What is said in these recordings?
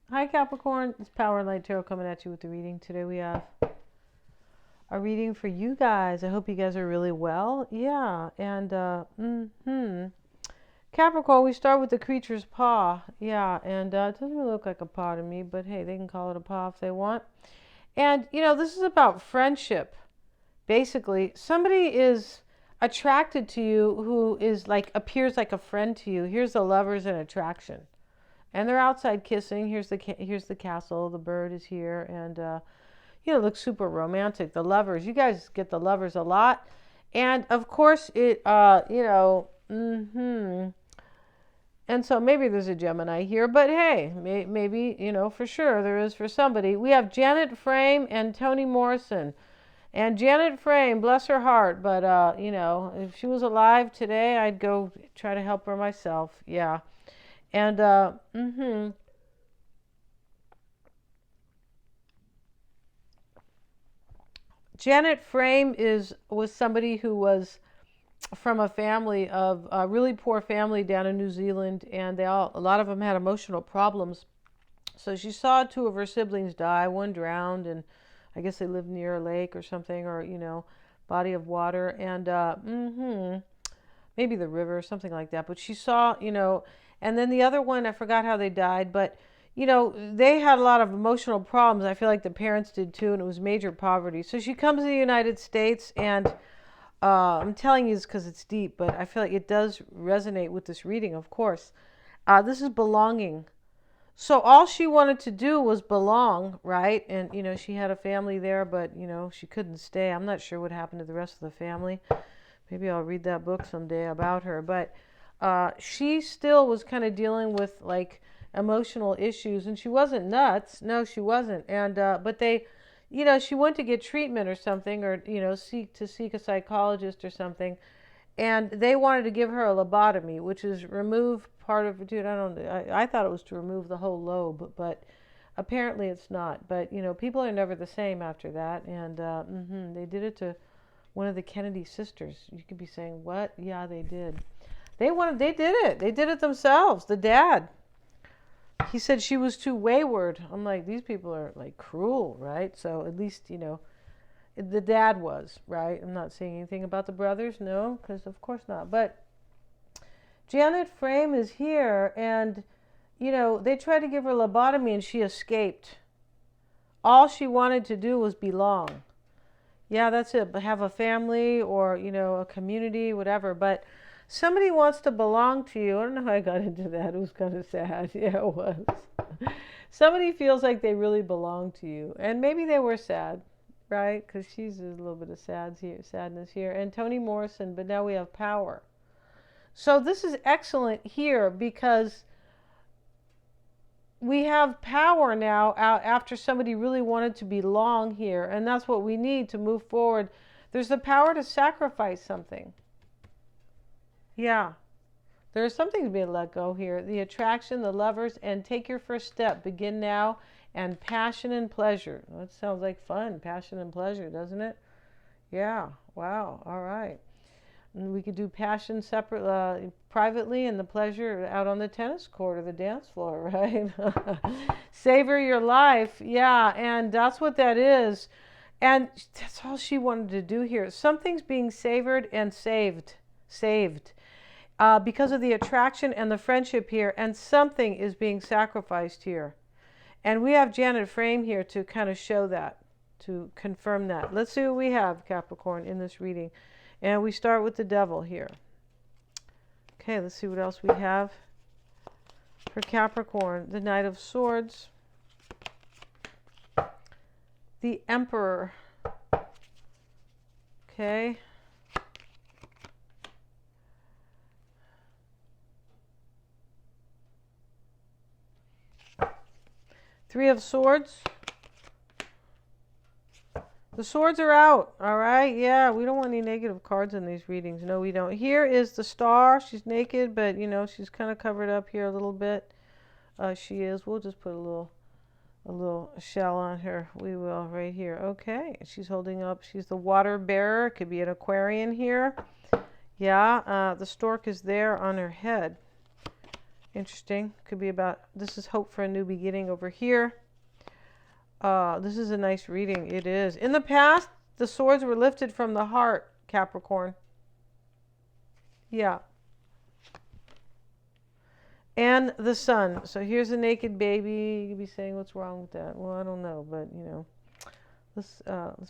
Hi Capricorn, it's Power and Light Tarot coming at you with the reading. Today we have a reading for you guys. I hope you guys are really well. Yeah, and Capricorn, we start with the creature's paw. Yeah, and it doesn't really look like a paw to me, but hey, they can call it a paw if they want. And this is about friendship. Basically, somebody is attracted to you who is like appears like a friend to you. Here's the lovers in attraction. And they're outside kissing. Here's the castle. The bird is here, and it looks super romantic. The lovers, you guys get the lovers a lot, and of course it, And so maybe there's a Gemini here, but hey, maybe for sure there is for somebody. We have Janet Frame and Toni Morrison, and Janet Frame, bless her heart, but if she was alive today, I'd go try to help her myself. Yeah, and Janet Frame was somebody who was from a family of a really poor family down in New Zealand, and a lot of them had emotional problems. So she saw two of her siblings die. One drowned, and I guess they lived near a lake or something, or body of water, and maybe the river, something like that. But she saw, and then the other one, I forgot how they died, but they had a lot of emotional problems. I feel like the parents did too, and it was major poverty. So she comes to the United States, and I'm telling you this because it's deep, but I feel like it does resonate with this reading, of course. This is belonging. So all she wanted to do was belong, right? And, she had a family there, but, she couldn't stay. I'm not sure what happened to the rest of the family. Maybe I'll read that book someday about her. But she still was kind of dealing with, like, emotional issues. And she wasn't nuts. No, she wasn't. And, but she went to get treatment or something, or, seek a psychologist or something. And they wanted to give her a lobotomy, which is remove part of, dude, I don't know. I thought it was to remove the whole lobe, but apparently it's not. But, people are never the same after that. And they did it to one of the Kennedy sisters. You could be saying, what? Yeah, they did. They did it. They did it themselves. The dad. He said she was too wayward. I'm like, these people are like cruel, right? So at least, the dad was, right? I'm not saying anything about the brothers, no, because of course not. But Janet Frame is here, and, they tried to give her lobotomy and she escaped. All she wanted to do was belong. Yeah, that's it. But have a family or, a community, whatever. But somebody wants to belong to you. I don't know how I got into that. It was kind of sad. Yeah, it was. Somebody feels like they really belong to you. And maybe they were sad, right? Because she's a little bit of sadness here. And Toni Morrison, but now we have power. So this is excellent here because we have power now after somebody really wanted to belong here. And that's what we need to move forward. There's the power to sacrifice something. Yeah. There's something to be let go here. The attraction, the lovers, and take your first step. Begin now. And passion and pleasure. That sounds like fun. Passion and pleasure, doesn't it? Yeah. Wow. All right. And we could do passion separate, privately, and the pleasure out on the tennis court or the dance floor, right? Savor your life. Yeah. And that's what that is. And that's all she wanted to do here. Something's being savored and saved. Because of the attraction and the friendship here, and something is being sacrificed here. And we have Janet Frame here to kind of show that, to confirm that. Let's see what we have, Capricorn, in this reading. And we start with the devil here. Okay, let's see what else we have for Capricorn. The Knight of Swords. The Emperor. Okay. Three of Swords. The swords are out, all right? Yeah, we don't want any negative cards in these readings. No, we don't. Here is the Star. She's naked, but, she's kind of covered up here a little bit. She is. We'll just put a little shell on her. We will right here. Okay. She's holding up. She's the water bearer. Could be an Aquarian here. Yeah, the stork is there on her head. Interesting. Could be about, this is hope for a new beginning over here. This is a nice reading. It is. In the past, the swords were lifted from the heart, Capricorn. Yeah. And the sun. So here's a naked baby. You could be saying, what's wrong with that? Well, I don't know, but you know, let's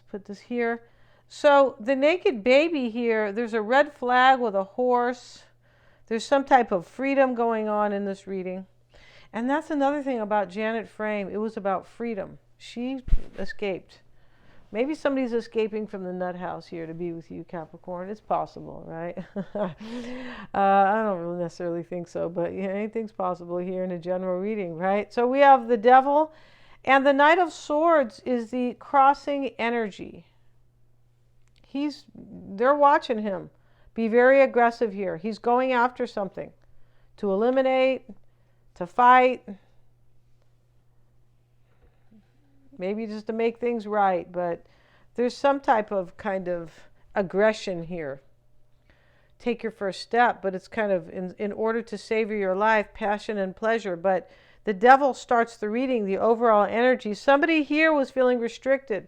put this here. So the naked baby here, there's a red flag with a horse. There's some type of freedom going on in this reading. And that's another thing about Janet Frame. It was about freedom. She escaped. Maybe somebody's escaping from the nut house here to be with you, Capricorn. It's possible, right? I don't really necessarily think so, but yeah, anything's possible here in a general reading, right? So we have the devil, and the Knight of Swords is the crossing energy. They're watching him. Be very aggressive here. He's going after something to eliminate, to fight, maybe just to make things right, but there's some type of kind of aggression here. Take your first step, but it's kind of in order to savor your life, passion and pleasure. But the devil starts the reading, the overall energy. Somebody here was feeling restricted.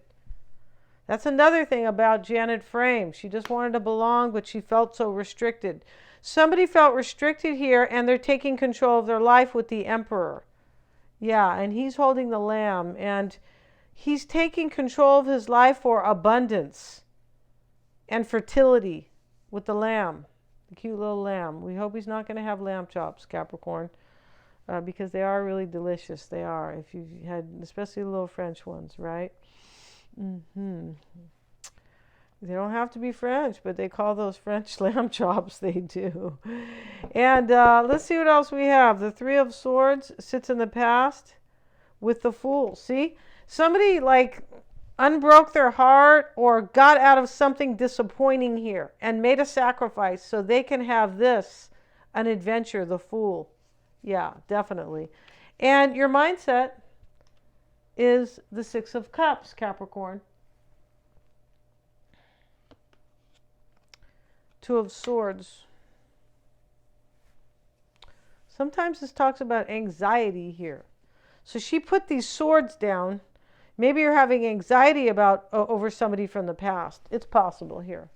That's another thing about Janet Frame. She just wanted to belong, but she felt so restricted. Somebody felt restricted here, and they're taking control of their life with the Emperor. Yeah, and he's holding the lamb, and he's taking control of his life for abundance and fertility with the lamb, the cute little lamb. We hope he's not going to have lamb chops, Capricorn, because they are really delicious. They are, if you've had, especially the little French ones, right? They don't have to be French, but they call those French lamb chops. They do. And let's see what else we have. The Three of Swords sits in the past with the Fool. See? Somebody like unbroke their heart or got out of something disappointing here and made a sacrifice so they can have this, an adventure, the Fool. Yeah, definitely. And your mindset is the Six of Cups, Capricorn. Two of Swords. Sometimes this talks about anxiety here. So she put these swords down. Maybe you're having anxiety about over somebody from the past. It's possible here.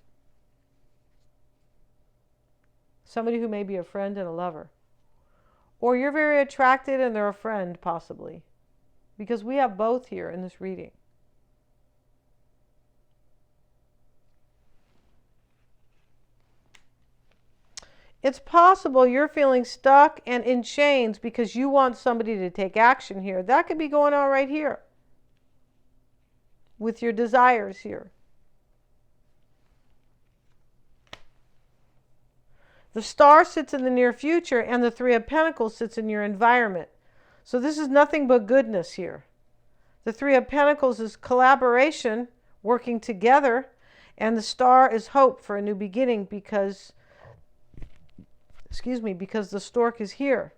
Somebody who may be a friend and a lover. Or you're very attracted and they're a friend, possibly. Because we have both here in this reading. It's possible you're feeling stuck and in chains because you want somebody to take action here. That could be going on right here with your desires here. The Star sits in the near future and the Three of Pentacles sits in your environment. So this is nothing but goodness here. The Three of Pentacles is collaboration, working together, and the Star is hope for a new beginning because the stork is here.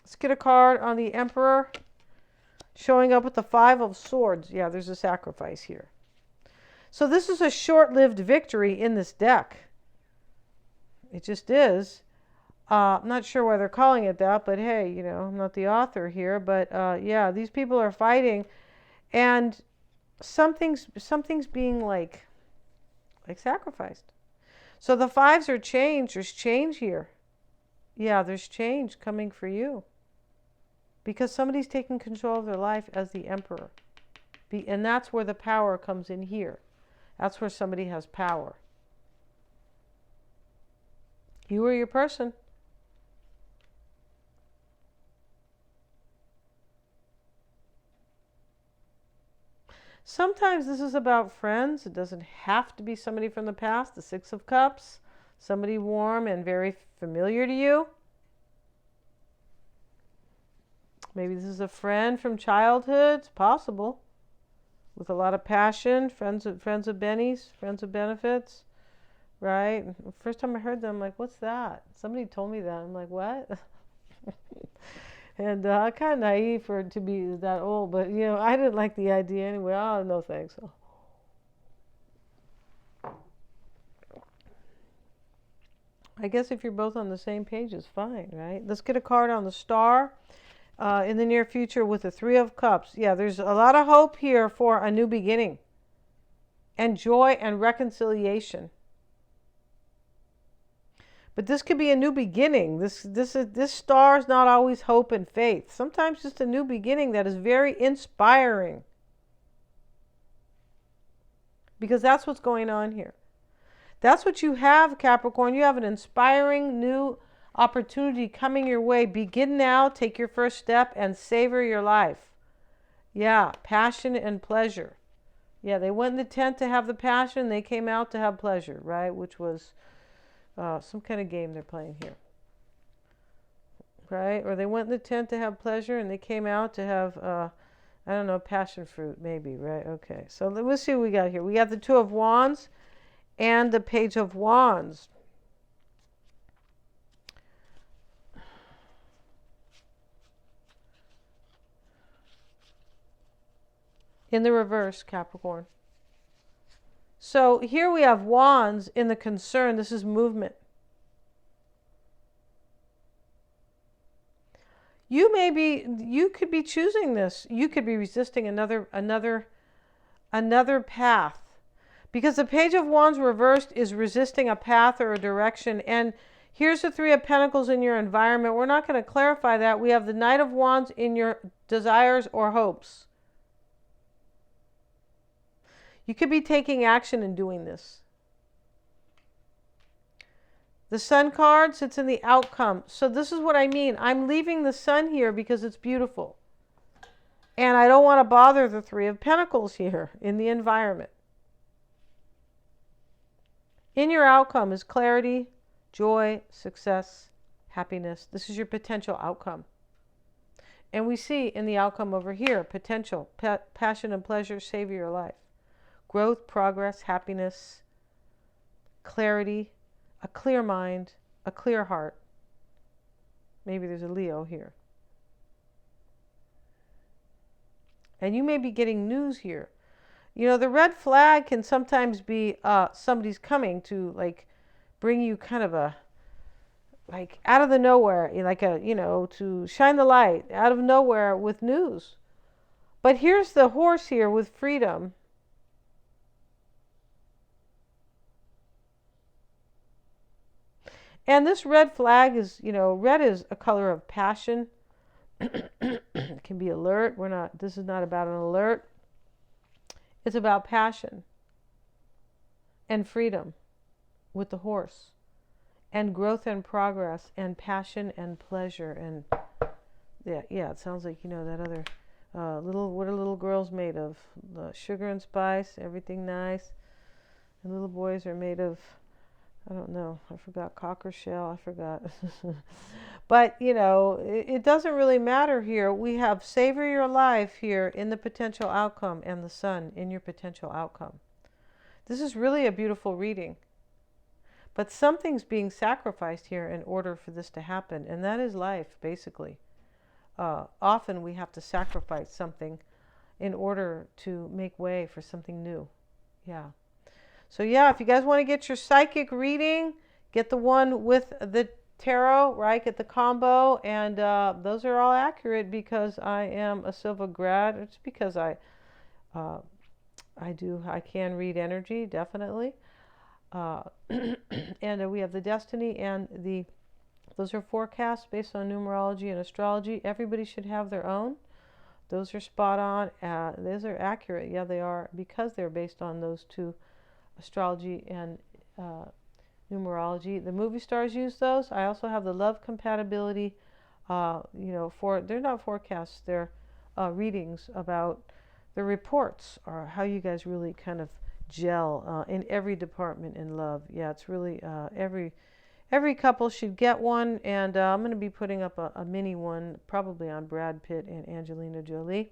Let's get a card on the Emperor showing up with the Five of Swords. Yeah, there's a sacrifice here. So this is a short-lived victory in this deck. It just is. I'm not sure why they're calling it that, but hey, you know, I'm not the author here. But yeah, these people are fighting, and something's being like sacrificed. So the fives are changed. There's change here. Yeah, there's change coming for you. Because somebody's taking control of their life as the Emperor. And that's where the power comes in here. That's where somebody has power. You are your person. Sometimes this is about friends. It doesn't have to be somebody from the past. The Six of Cups. Somebody warm and very familiar to you. Maybe this is a friend from childhood. It's possible. With a lot of passion. Friends of bennies. Friends of benefits. Right? First time I heard them, I'm like, what's that? Somebody told me that. I'm like, what? And kind of naive to be that old. But, you know, I didn't like the idea anyway. Oh, no thanks. I guess if you're both on the same page, it's fine, right? Let's get a card on the star. In the near future with the Three of Cups. Yeah, there's a lot of hope here for a new beginning and joy and reconciliation. But this could be a new beginning. This star is not always hope and faith. Sometimes just a new beginning that is very inspiring. Because that's what's going on here. That's what you have, Capricorn. You have an inspiring new opportunity coming your way. Begin now, take your first step, and savor your life. Yeah, passion and pleasure. Yeah, they went in the tent to have the passion. They came out to have pleasure, right? Which was some kind of game they're playing here. Right? Or they went in the tent to have pleasure, and they came out to have, I don't know, passion fruit, maybe, right? Okay, so let's see what we got here. We got the Two of Wands and the Page of Wands. In the reverse, Capricorn. So here we have Wands in the concern. This is movement. You could be choosing this. You could be resisting another path. Because the Page of Wands reversed is resisting a path or a direction. And here's the Three of Pentacles in your environment. We're not going to clarify that. We have the Knight of Wands in your desires or hopes. You could be taking action and doing this. The Sun card sits in the outcome. So this is what I mean. I'm leaving the Sun here because it's beautiful. And I don't want to bother the Three of Pentacles here in the environment. In your outcome is clarity, joy, success, happiness. This is your potential outcome. And we see in the outcome over here, potential, passion and pleasure, savor your life. Growth, progress, happiness, clarity, a clear mind, a clear heart. Maybe there's a Leo here. And you may be getting news here. You know, the red flag can sometimes be somebody's coming to like bring you kind of a, like out of the nowhere, like a, you know, to shine the light out of nowhere with news. But here's the horse here with freedom. And this red flag is, you know, red is a color of passion. It can be alert. This is not about an alert. It's about passion and freedom with the horse and growth and progress and passion and pleasure. And yeah, it sounds like, you know, that other what are little girls made of? Sugar and spice, everything nice. And little boys are made of, I don't know. I forgot cocker shell. I forgot. But, you know, it doesn't really matter here. We have savor your life here in the potential outcome and the Sun in your potential outcome. This is really a beautiful reading. But something's being sacrificed here in order for this to happen. And that is life, basically. Often we have to sacrifice something in order to make way for something new. Yeah. So yeah, if you guys want to get your psychic reading, get the one with the tarot, right? Get the combo, and those are all accurate because I am a Silva grad. It's because I can read energy, definitely. And we have the destiny and those are forecasts based on numerology and astrology. Everybody should have their own. Those are spot on. Those are accurate. Yeah, they are, because they're based on those two, astrology and numerology. The movie stars use those. I also have the love compatibility. You know, they're not forecasts. They're readings about the reports or how you guys really kind of gel in every department in love. Yeah, it's really every couple should get one, and I'm going to be putting up a mini one probably on Brad Pitt and Angelina Jolie.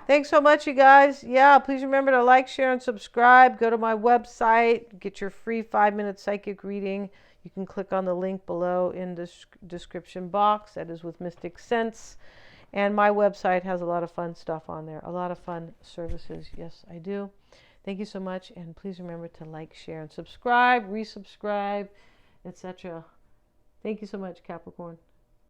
Thanks so much, you guys. Yeah, please remember to like, share, and subscribe. Go to my website. Get your free 5-minute psychic reading. You can click on the link below in the description box. That is with Mystic Sense. And my website has a lot of fun stuff on there. A lot of fun services. Yes, I do. Thank you so much. And please remember to like, share, and subscribe. Resubscribe. etc. Thank you so much, Capricorn.